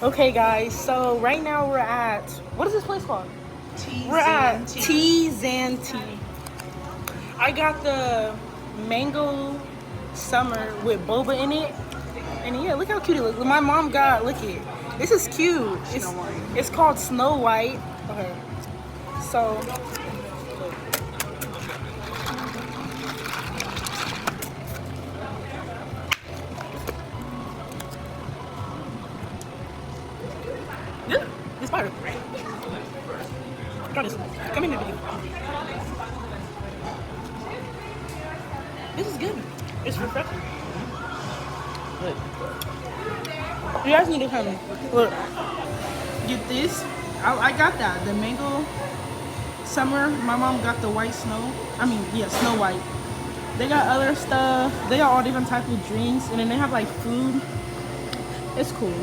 Okay, guys. So right now we're at, what is this place called? We're at Teas and Tea. I got the mango summer with boba in it, and yeah, look how cute it looks. My mom got, look it. This is cute. It's called Snow White. Okay. So yeah, it's fire. Try this. Come in here, baby. This is good. It's refreshing. Look. You guys need to come. Look. Get this. I got that. The mango summer. My mom got the white snow. I mean, yeah, Snow White. They got other stuff. They got all different types of drinks. And then they have like food. It's cool.